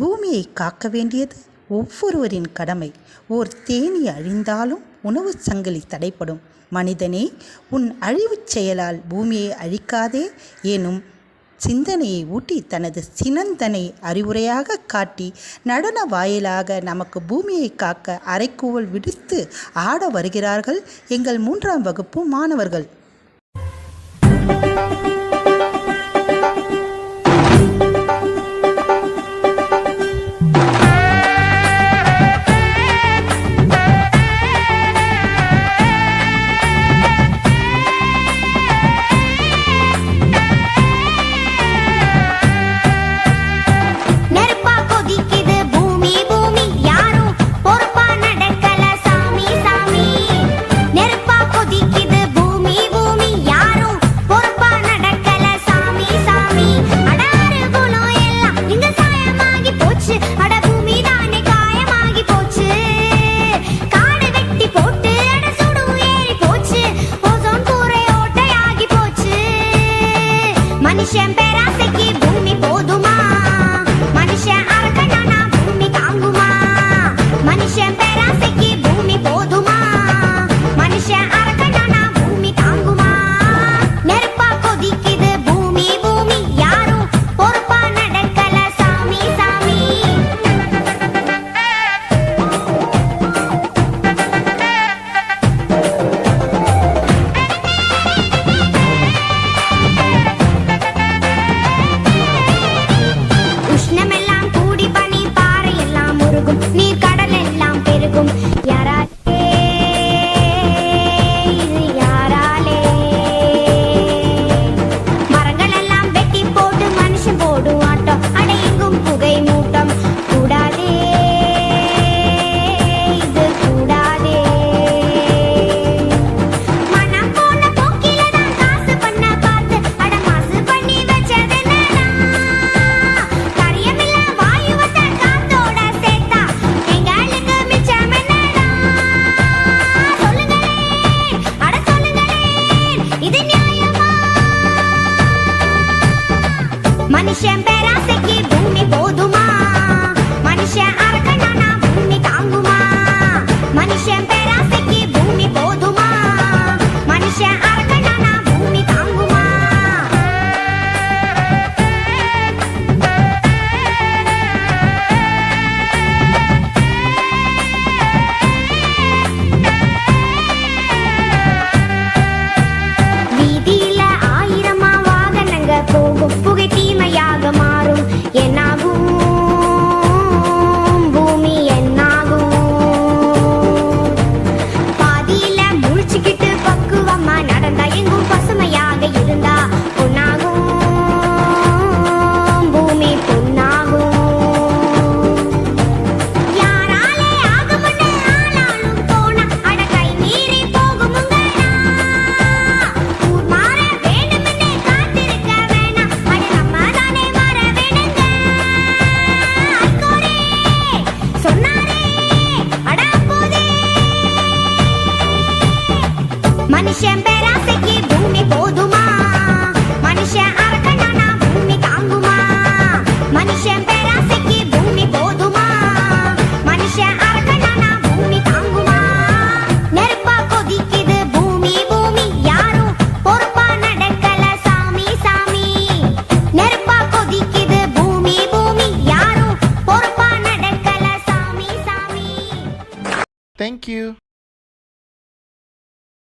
பூமியை காக்க வேண்டியது ஒவ்வொருவரின் கடமை. ஓர் தேனி அழிந்தாலும் உணவு சங்கிலி தடைப்படும். மனிதனே, உன் அழிவுச் செயலால் பூமியை அழிக்காதே எனும் சிந்தனையை ஊட்டி தனது சினந்தனை அறிவுரையாக காட்டி நடன வாயிலாக நமக்கு பூமியை காக்க அரைக்கூவல் விடுத்து ஆட வருகிறார்கள் எங்கள் 3ஆம் வகுப்பு மாணவர்கள். மனுஷன் பேராசைக்கு பூமி போதுமா? மனுஷன் அரக்கனானா பூமி தாங்குமா? மனுஷன் பேராசைக்கு பூமி போதுமா? மனுஷன் அரக்கனானா பூமி தாங்குமா? நெருப்பா கொதிக்குது பூமி பூமி, யாரும் பொறுப்பா நடக்கல சாமி சாமி. நீர் கடல் எல்லாம் பெருகும். யாராலே யாராலே மரங்கள் எல்லாம் வெட்டி போட்டு மனுஷன் போடும் ஆட்டம். அடையெங்கும் புகை மூட்டம். கூடாதே இது கூடாதே. மனம் போன போக்கில தான் காசு பண்ண பார்த்து அட மாசு பண்ணி வச்சதென்னடா? கரியமில்ல வாயுவத்தை காத்தோட சேர்த்தா எங்களுக்கு மிச்சம் என்னடா? சொல்லுங்களேன், அட சொல்லுங்களேன், இது நியாயமா? மனுஷன் பேராசைக்கு பூமி போதுமா? மனுஷன் அரக்கனானா பூமி தாங்குமா? மனுஷன் பேராசைக்கு பூமி போதுமா? மனுஷன் அரக்கனானா பூமி தாங்குமா? வீதியில ஆயிரமா வாகனங்க போகும். புகை தீமையாக மாறும். என்னாகும் பூமி என்னாகும்? பாதியில முழிச்சுக்கிட்டு பக்குவமா நடந்தா எங்கும் பசுமையாக இருந்தா பொன்னாகும் பூமி பொன்னாகும். யாராலே ஆகும்னு ஆனாலும் போனா அட கை மீறி போகுமுங்கடா. ஊர் மாற வேண்டும்னு காத்திருக்க வேணாம். அட நம்ம தானே மாற வேணுங்க. ஐகோரே சொன்னாரே அட அப்போதே. மனுஷன் பேராசைக்கு பூமி போதுமா? மனுஷன் அரக்கனானா பூமி தாங்குமா? மனுஷன் பேராசைக்கு பூமி போதுமா? மனுஷன் அரக்கனானா பூமி தாங்குமா? நெருப்பா கொதிக்குது பூமி பூமி, யாரும் பொறுப்பா நடக்கல சாமி சாமி. நெருப்பா கொதிக்குது பூமி பூமி, யாரும் பொறுப்பா நடக்கல சாமி சாமி. Thank you.